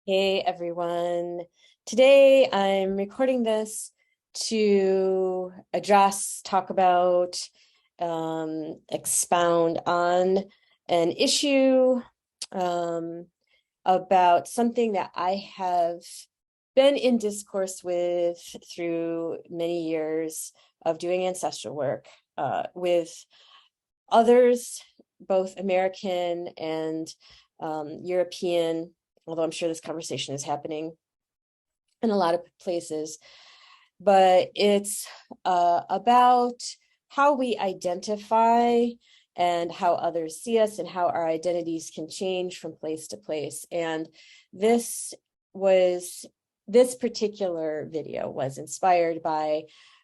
Hey everyone. Today I'm recording this to talk about, expound on an issue um, about something that I have been in discourse with through many years of doing ancestral work with others, both American and European, although I'm sure this conversation is happening in a lot of places. But it's about how we identify and how others see us and how our identities can change from place to place. And this was this particular video was inspired by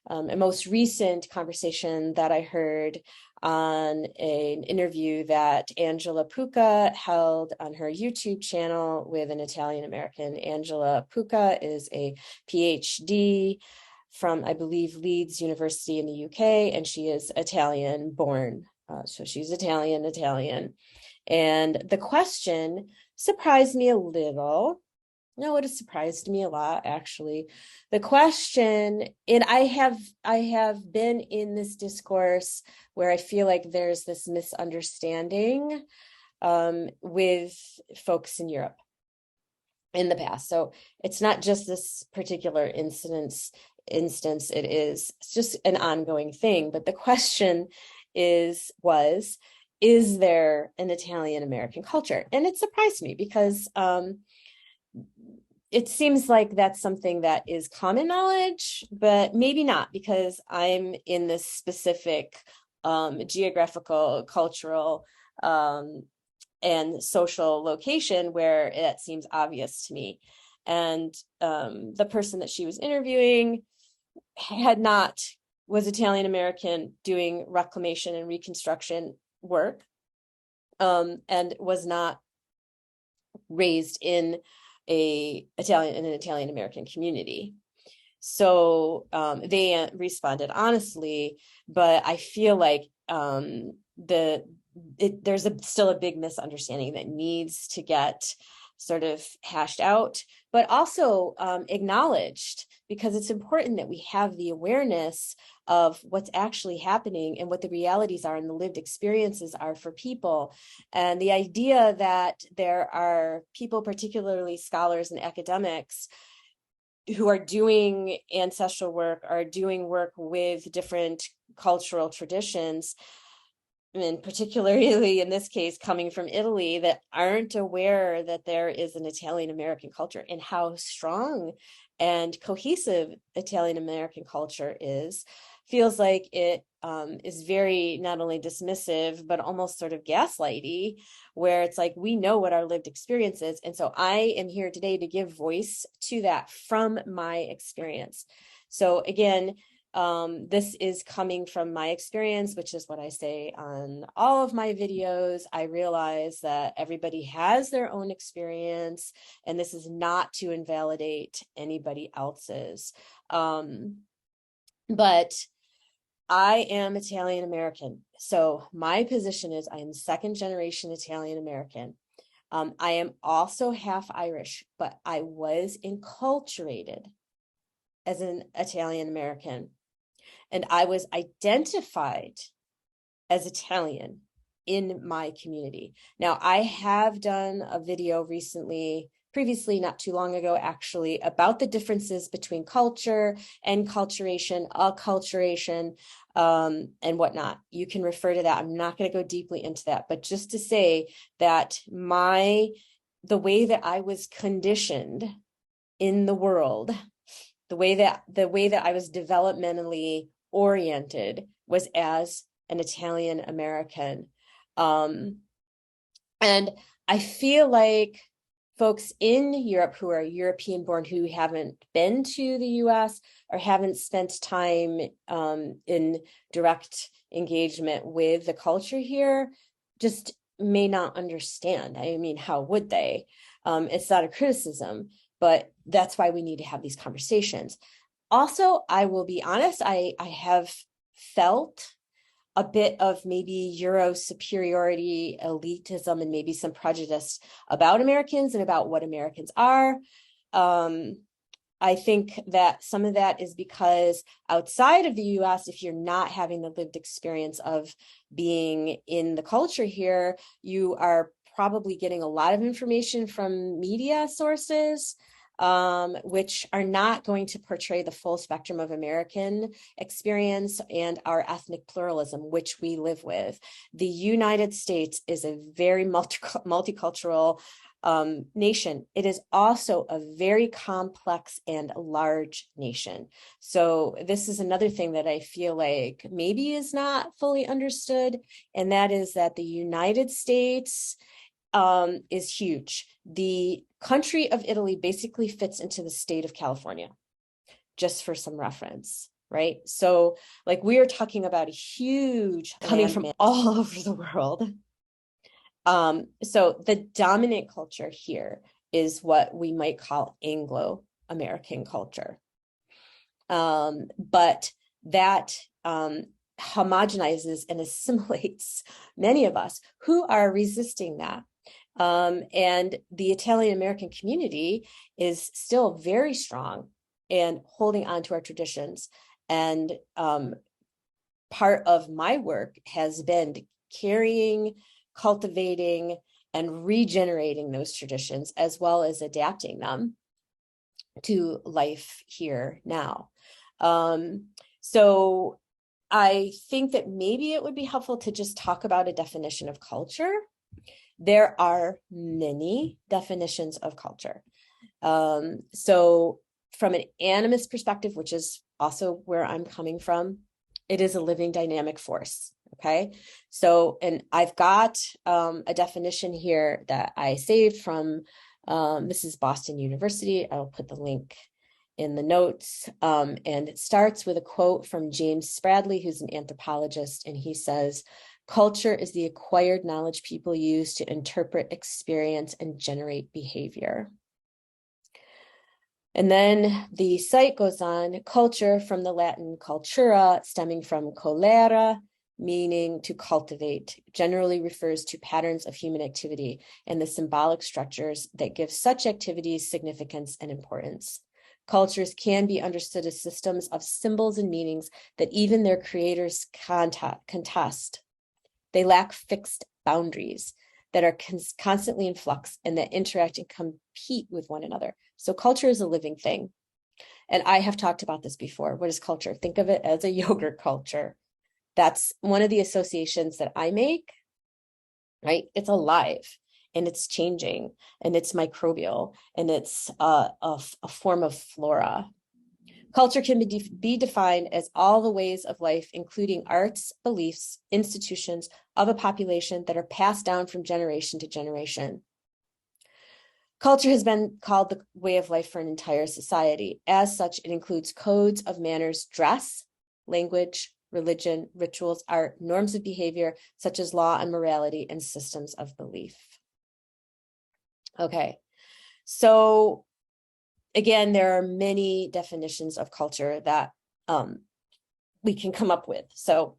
a most recent conversation that I heard on an interview that Angela Pucca held on her YouTube channel with an Italian American. Angela Pucca is a PhD from, I believe, Leeds University in the UK, and she is Italian born. So she's Italian. And the question surprised me a little. No, it has surprised me a lot, actually. The question, and I have been in this discourse where I feel like there's this misunderstanding with folks in Europe in the past. So it's not just this particular instance, it's just an ongoing thing. But the question is there an Italian American culture? And it surprised me because it seems like that's something that is common knowledge, but maybe not, because I'm in this specific geographical, cultural, and social location where that seems obvious to me. And the person that she was interviewing was Italian American, doing reclamation and reconstruction work, and was not raised in an Italian American community. So they responded honestly, but I feel like there's still a big misunderstanding that needs to get sort of hashed out, but also acknowledged, because it's important that we have the awareness of what's actually happening and what the realities are and the lived experiences are for people. And the idea that there are people, particularly scholars and academics, who are doing ancestral work, are doing work with different cultural traditions, and particularly in this case coming from Italy, that aren't aware that there is an Italian American culture, and how strong and cohesive Italian American culture is, feels like it is very not only dismissive, but almost sort of gaslighty, where it's like, we know what our lived experience is. And so I am here today to give voice to that from my experience. So again, this is coming from my experience, which is what I say on all of my videos. I realize that everybody has their own experience, and this is not to invalidate anybody else's. But I am Italian American. So my position is I am second generation Italian American. I am also half Irish, but I was enculturated as an Italian American. And I was identified as Italian in my community. Now, I have done a video previously, not too long ago, actually, about the differences between culture, enculturation, acculturation, and whatnot. You can refer to that. I'm not going to go deeply into that, but just to say that the way that I was conditioned in the world, the way that I was developmentally oriented, was as an Italian American. And I feel like folks in Europe who are European born, who haven't been to the US or haven't spent time in direct engagement with the culture here, just may not understand. I mean, how would they? It's not a criticism, but that's why we need to have these conversations. Also, I will be honest, I have felt a bit of maybe Euro superiority, elitism, and maybe some prejudice about Americans and about what Americans are. I think that some of that is because outside of the US, if you're not having the lived experience of being in the culture here, you are probably getting a lot of information from media sources, which are not going to portray the full spectrum of American experience and our ethnic pluralism, which we live with. The United States is a very multicultural nation. It is also a very complex and large nation. So this is another thing that I feel like maybe is not fully understood, and that is that the United States is huge. The country of Italy basically fits into the state of California, just for some reference, right? So like we are talking about a huge coming from all over the world. So the dominant culture here is what we might call Anglo-American culture. But that homogenizes and assimilates many of us who are resisting that. And the Italian-American community is still very strong and holding on to our traditions. And part of my work has been carrying, cultivating, and regenerating those traditions, as well as adapting them to life here now. So I think that maybe it would be helpful to just talk about a definition of culture. There are many definitions of culture. So from an animist perspective, which is also where I'm coming from, it is a living dynamic force. Okay, so, and I've got a definition here that I saved from this is Boston University. I'll put the link in the notes. And it starts with a quote from James Spradley, who's an anthropologist, and he says, "Culture is the acquired knowledge people use to interpret experience and generate behavior." And then the site goes on, culture from the Latin cultura, stemming from colere, meaning to cultivate, generally refers to patterns of human activity and the symbolic structures that give such activities significance and importance. Cultures can be understood as systems of symbols and meanings that even their creators contest. They lack fixed boundaries that are constantly in flux and that interact and compete with one another. So culture is a living thing. And I have talked about this before. What is culture? Think of it as a yogurt culture. That's one of the associations that I make, right? It's alive and it's changing and it's microbial and it's a form of flora. Culture can be defined as all the ways of life, including arts, beliefs, institutions of a population that are passed down from generation to generation. Culture has been called the way of life for an entire society. As such, it includes codes of manners, dress, language, religion, rituals, art, norms of behavior, such as law and morality, and systems of belief. Okay, so again, there are many definitions of culture that we can come up with. So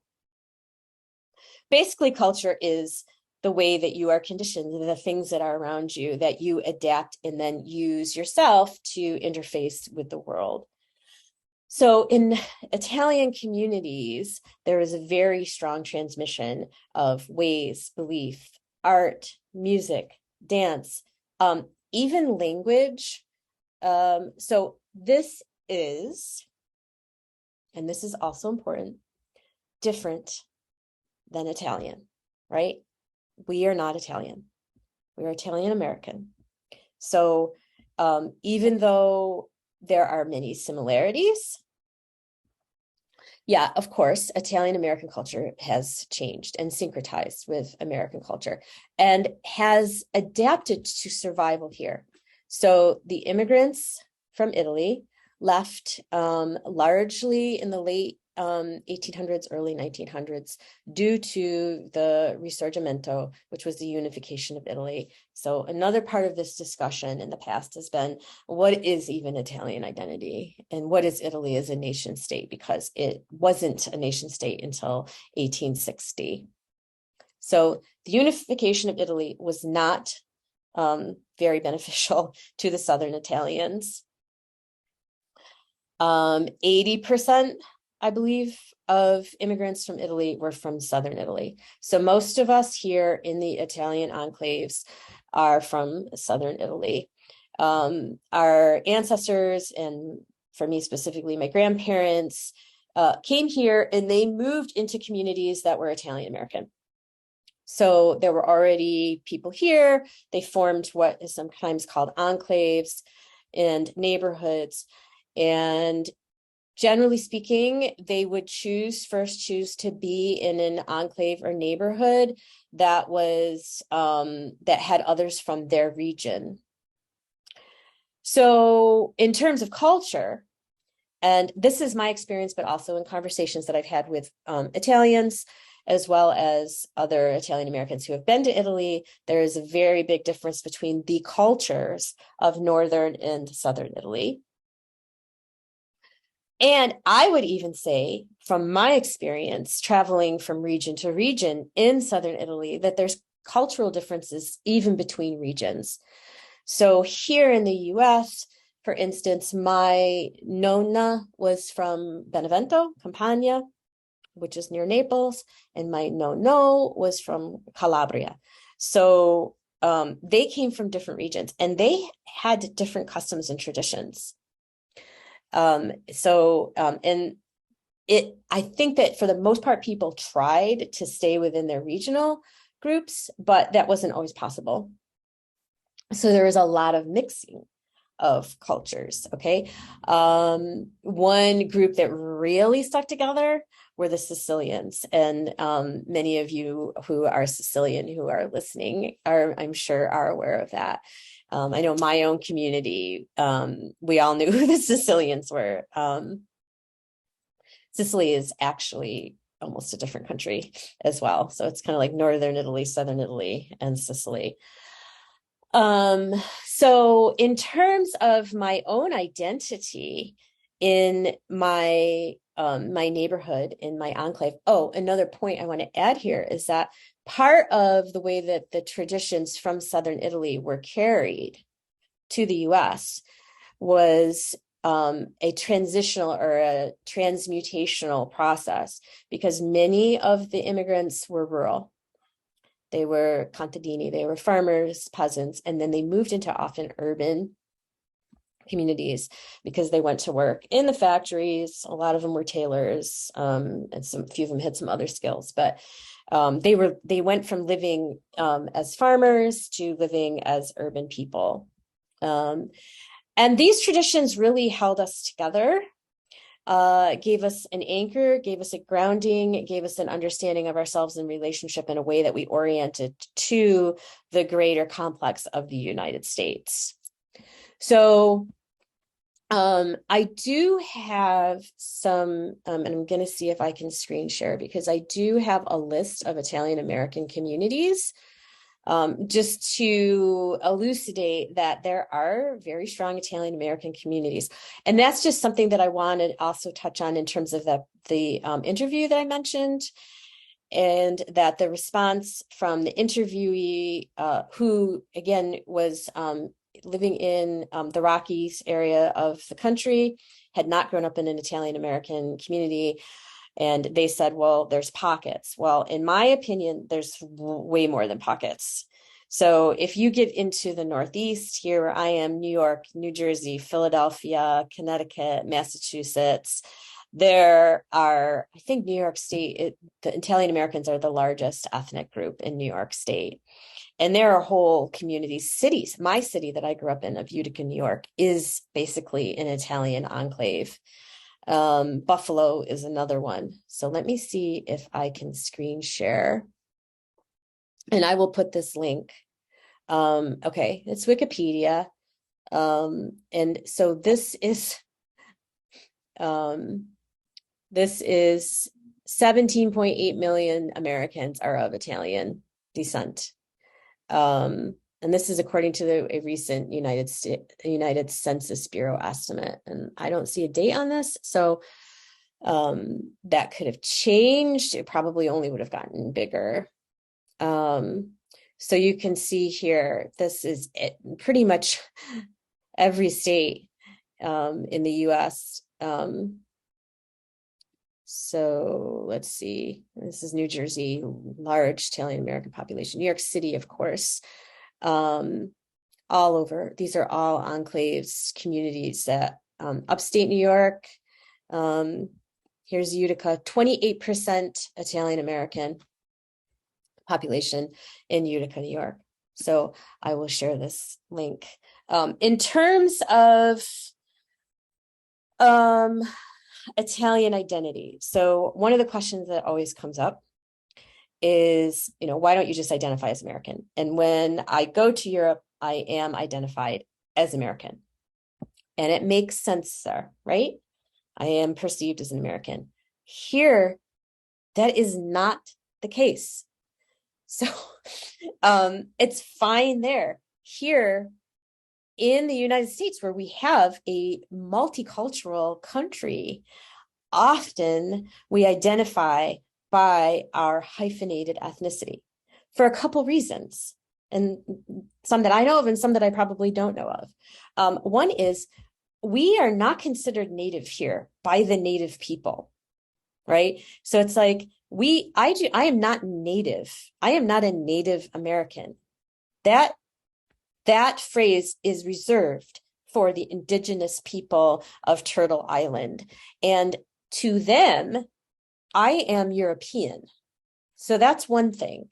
basically, culture is the way that you are conditioned, the things that are around you that you adapt and then use yourself to interface with the world. So in Italian communities, there is a very strong transmission of ways, belief, art, music, dance, even language. So this is, and this is also important, different than Italian, right? We are not Italian. We are Italian American. So even though there are many similarities, yeah, of course, Italian American culture has changed and syncretized with American culture and has adapted to survival here. So the immigrants from Italy left largely in the late 1800s, early 1900s, due to the Risorgimento, which was the unification of Italy. So another part of this discussion in the past has been, what is even Italian identity? And what is Italy as a nation state? Because it wasn't a nation state until 1860. So the unification of Italy was not very beneficial to the Southern Italians. 80%, I believe, of immigrants from Italy were from Southern Italy. So most of us here in the Italian enclaves are from Southern Italy. Our ancestors, and for me specifically, my grandparents, came here and they moved into communities that were Italian American. So there were already people here. They formed what is sometimes called enclaves and neighborhoods. And generally speaking, they would first choose to be in an enclave or neighborhood that was that had others from their region. So in terms of culture, and this is my experience, but also in conversations that I've had with Italians, as well as other Italian Americans who have been to Italy, there is a very big difference between the cultures of Northern and Southern Italy. And I would even say, from my experience traveling from region to region in Southern Italy, that there's cultural differences even between regions. So here in the US, for instance, my nonna was from Benevento, Campania, which is near Naples, and my nonno was from Calabria. So they came from different regions and they had different customs and traditions. And I think that for the most part, people tried to stay within their regional groups, but that wasn't always possible. So there was a lot of mixing of cultures, okay? One group that really stuck together were the Sicilians. And many of you who are Sicilian who are listening I'm sure, are aware of that. I know my own community, we all knew who the Sicilians were. Sicily is actually almost a different country as well. So it's kind of like Northern Italy, Southern Italy, and Sicily. So in terms of my own identity in my neighborhood, in my enclave, another point I want to add here is that part of the way that the traditions from Southern Italy were carried to the US was a transitional or a transmutational process, because many of the immigrants were rural. They were contadini, they were farmers, peasants, and then they moved into often urban communities because they went to work in the factories. A lot of them were tailors, and a few of them had some other skills, but they went from living as farmers to living as urban people. And these traditions really held us together, gave us an anchor, gave us a grounding, gave us an understanding of ourselves in relationship in a way that we oriented to the greater complex of the United States. So I do have some, and I'm going to see if I can screen share, because I do have a list of Italian American communities, just to elucidate that there are very strong Italian American communities. And that's just something that I want to also touch on in terms of the interview that I mentioned, and that the response from the interviewee, who again was living in the Rockies area of the country, had not grown up in an Italian American community. And they said, well, there's pockets. Well, in my opinion, there's way more than pockets. So if you get into the Northeast, here where I am, New York, New Jersey, Philadelphia, Connecticut, Massachusetts, there are, I think New York State, the Italian Americans are the largest ethnic group in New York State. And there are whole communities, cities. My city that I grew up in, of Utica, New York, is basically an Italian enclave. Buffalo is another one. So let me see if I can screen share. And I will put this link. Okay, it's Wikipedia. And so this is This is 17.8 million Americans are of Italian descent. And this is according to a recent United Census Bureau estimate. And I don't see a date on this. So that could have changed. It probably only would have gotten bigger. So you can see here, this is it, pretty much every state in the US. So let's see, this is New Jersey, large Italian American population. New York City, of course, all over. These are all enclaves, communities that upstate New York. Here's Utica, 28% Italian American population in Utica, New York. So I will share this link. In terms of Italian identity. So one of the questions that always comes up is, why don't you just identify as American? And when I go to Europe, I am identified as American. And it makes sense there, right? I am perceived as an American. Here, that is not the case. So it's fine there. Here in the United States, where we have a multicultural country, often we identify by our hyphenated ethnicity for a couple reasons, and some that I know of and some that I probably don't know of. One is we are not considered native here by the native people, right? So it's like I am not native. I am not a Native American. That phrase is reserved for the indigenous people of Turtle Island. And to them, I am European. So that's one thing.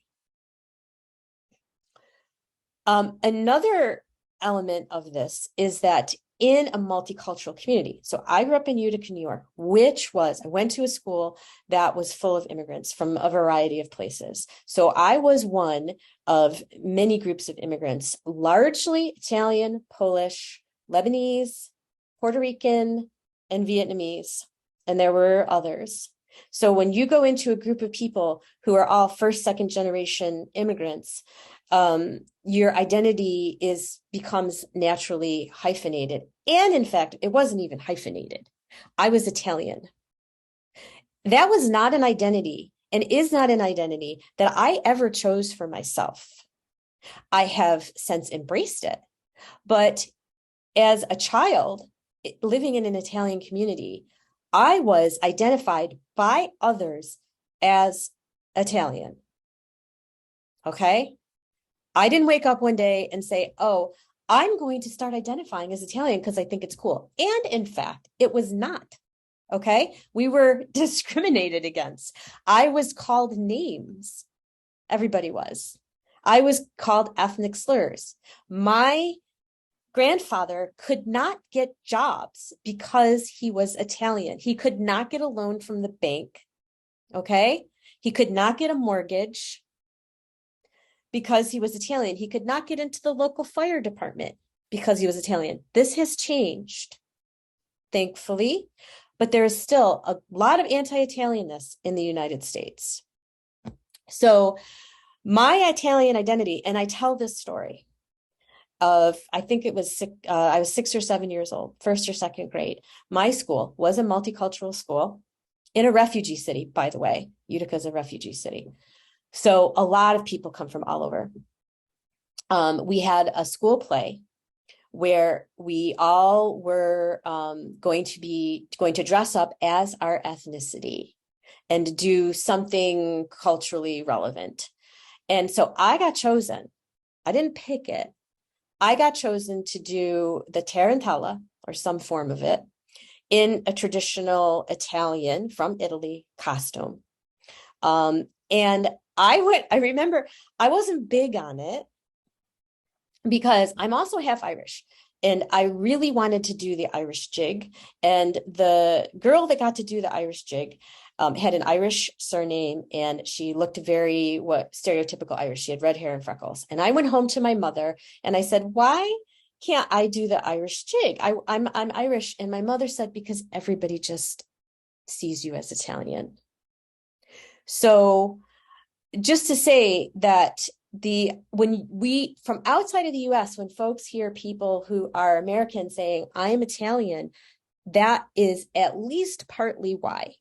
Another element of this is that in a multicultural community. So I grew up in Utica, New York, I went to a school that was full of immigrants from a variety of places. So I was one of many groups of immigrants, largely Italian, Polish, Lebanese, Puerto Rican, and Vietnamese. And there were others. So when you go into a group of people who are all first, second generation immigrants, your identity becomes naturally hyphenated. And in fact, it wasn't even hyphenated. I was Italian. That was not an identity and is not an identity that I ever chose for myself. I have since embraced it. But as a child living in an Italian community, I was identified by others as Italian. Okay? I didn't wake up one day and say, oh, I'm going to start identifying as Italian because I think it's cool. And in fact, it was not. Okay? We were discriminated against. I was called names. Everybody was. I was called ethnic slurs. My grandfather could not get jobs because he was Italian. He could not get a loan from the bank. Okay? He could not get a mortgage because he was Italian. He could not get into the local fire department because he was Italian. This has changed, thankfully, but there is still a lot of anti-Italianness in the United States. So my Italian identity, and I tell this story of, I think it was, I was 6 or 7 years old, first or second grade. My school was a multicultural school in a refugee city, by the way. Utica is a refugee city. So a lot of people come from all over. We had a school play where we all were going to dress up as our ethnicity and do something culturally relevant. And so I got chosen. I didn't pick it. I got chosen to do the tarantella or some form of it in a traditional Italian from Italy costume. And I remember I wasn't big on it because I'm also half Irish and I really wanted to do the Irish jig. And the girl that got to do the Irish jig had an Irish surname and she looked very stereotypical Irish. She had red hair and freckles. And I went home to my mother and I said, why can't I do the Irish jig? I'm Irish. And my mother said, because everybody just sees you as Italian. So just to say that when we, from outside of the US, when folks hear people who are American saying, I am Italian, that is at least partly why.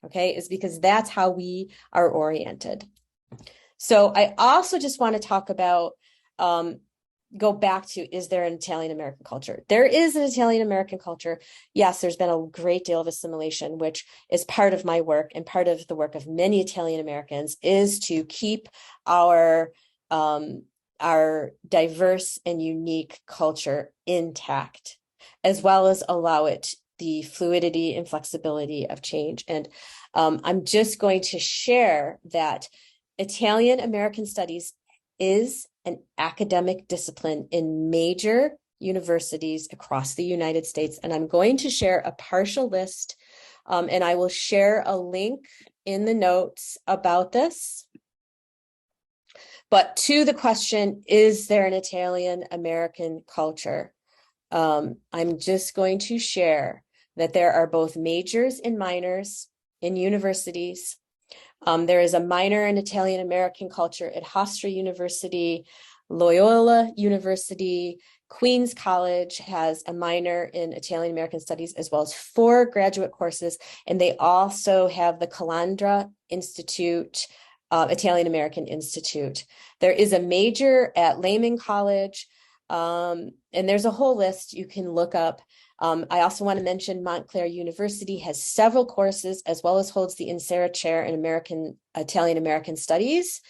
Okay, is because that's how we are oriented. So I also just want to talk about, go back to, is there an Italian-American culture? There is an Italian-American culture. Yes, there's been a great deal of assimilation, which is part of my work and part of the work of many Italian-Americans, is to keep our diverse and unique culture intact, as well as allow it the fluidity and flexibility of change. And I'm just going to share that Italian-American Studies is an academic discipline in major universities across the United States. And I'm going to share a partial list, and I will share a link in the notes about this. But to the question, is there an Italian-American culture? I'm just going to share that there are both majors and minors in universities. There is a minor in Italian-American culture at Hofstra University, Loyola University, Queens College has a minor in Italian-American Studies, as well as 4 graduate courses. And they also have the Calandra Institute, Italian-American Institute. There is a major at Lehman College, and there's a whole list you can look up. I also want to mention Montclair University has several courses, as well as holds the Insera Chair in Italian-American Studies,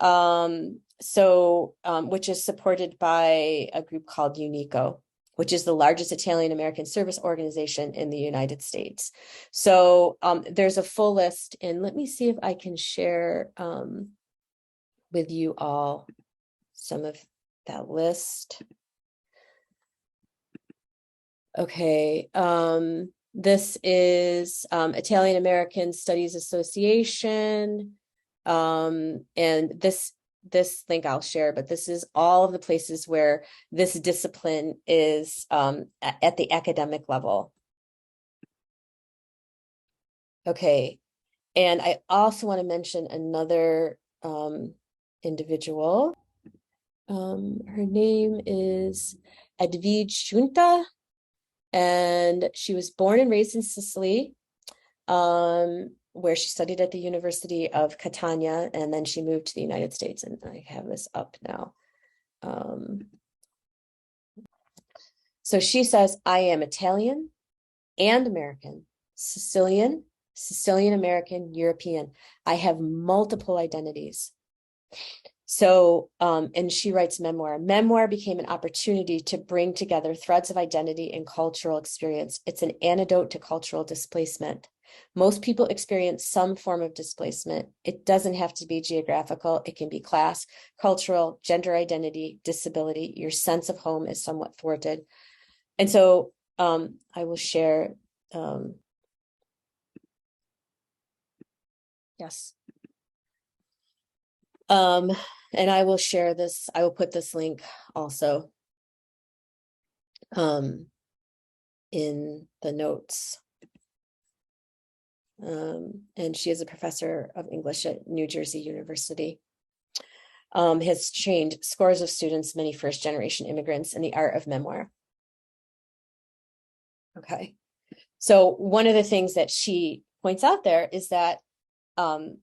which is supported by a group called UNICO, which is the largest Italian-American service organization in the United States. So there's a full list, and let me see if I can share with you all some of that list. Okay, this is Italian-American Studies Association, and this link I'll share, but this is all of the places where this discipline is at the academic level. Okay, and I also want to mention another individual. Her name is Edvige Giunta, and she was born and raised in Sicily, where she studied at the University of Catania, and then she moved to the United States, and I have this up now. So she says, I am Italian and American, Sicilian, Sicilian-American, European. I have multiple identities. So, and she writes memoir. Memoir became an opportunity to bring together threads of identity and cultural experience. It's an antidote to cultural displacement. Most people experience some form of displacement. It doesn't have to be geographical. It can be class, cultural, gender identity, disability. Your sense of home is somewhat thwarted. And so I will share. Yes. And I will share this. I will put this link also in the notes. And she is a professor of English at New Jersey University. Has trained scores of students, many first-generation immigrants, in the art of memoir. Okay. So one of the things that she points out there is that, and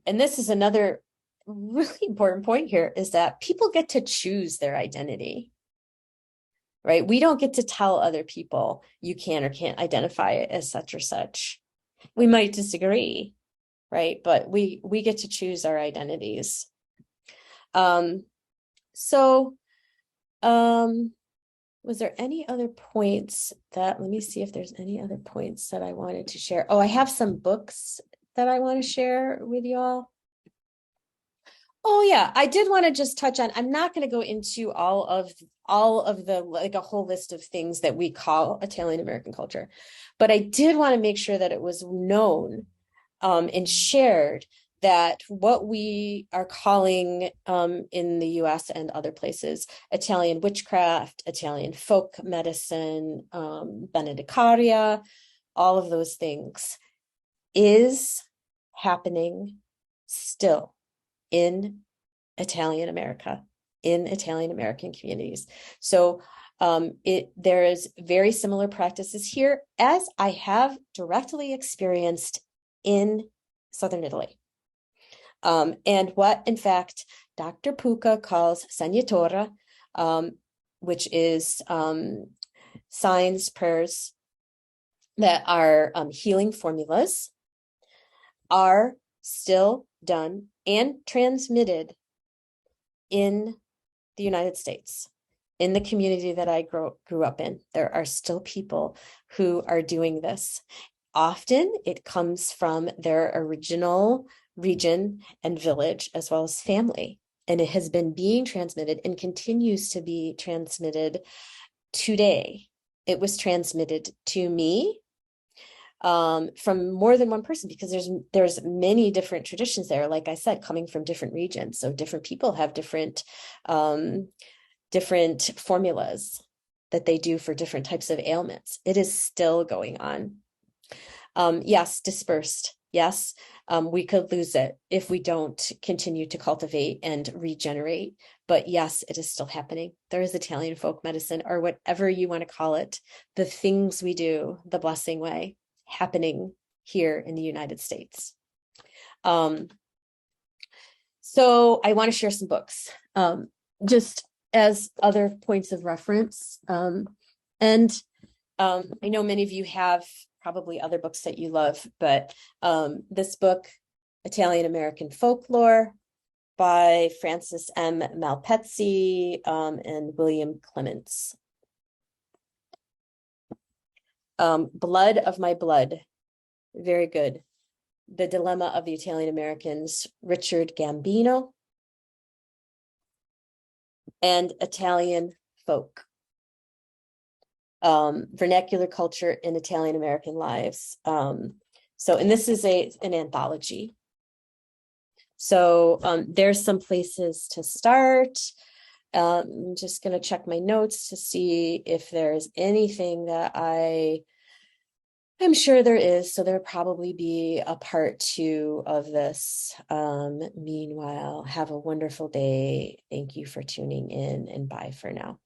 this is another really important point here, is that people get to choose their identity, right? We don't get to tell other people you can or can't identify it as such or such. We might disagree, right? But we get to choose our identities. Was there any other points that, let me see if there's any other points that I wanted to share. Oh, I have some books that I want to share with you all. Oh yeah, I did want to just touch on, I'm not going to go into all of the, like a whole list of things that we call Italian-American culture, but I did want to make sure that it was known and shared that what we are calling in the US and other places, Italian witchcraft, Italian folk medicine, Benedicaria, all of those things is happening still in Italian America, in Italian American communities. So there is very similar practices here, as I have directly experienced in Southern Italy. And what, in fact, Dr. Puca calls sagnatura, which is signs, prayers that are healing formulas, are still done and transmitted in the United States. In the community that I grew up in, there are still people who are doing this. Often it comes from their original region and village, as well as family. And it has been being transmitted and continues to be transmitted today. It was transmitted to me from more than one person, because there's many different traditions there, like I said, coming from different regions. So different people have different formulas that they do for different types of ailments. It is still going on. Yes, dispersed. Yes, we could lose it if we don't continue to cultivate and regenerate. But yes, it is still happening. There is Italian folk medicine, or whatever you want to call it, the things we do the blessing way, happening here in the United States. So I want to share some books, just as other points of reference. And I know many of you have probably other books that you love, but this book, Italian American Folklore, by Francis M. Malpezzi and William Clements. Blood of My Blood, very good. The Dilemma of the Italian Americans, Richard Gambino. And Italian Folk, Vernacular Culture in Italian American Lives. And this is an anthology. So there's some places to start. I'm just going to check my notes to see if there's anything that I'm sure there is. So there'll probably be a part 2 of this. Meanwhile, have a wonderful day. Thank you for tuning in, and bye for now.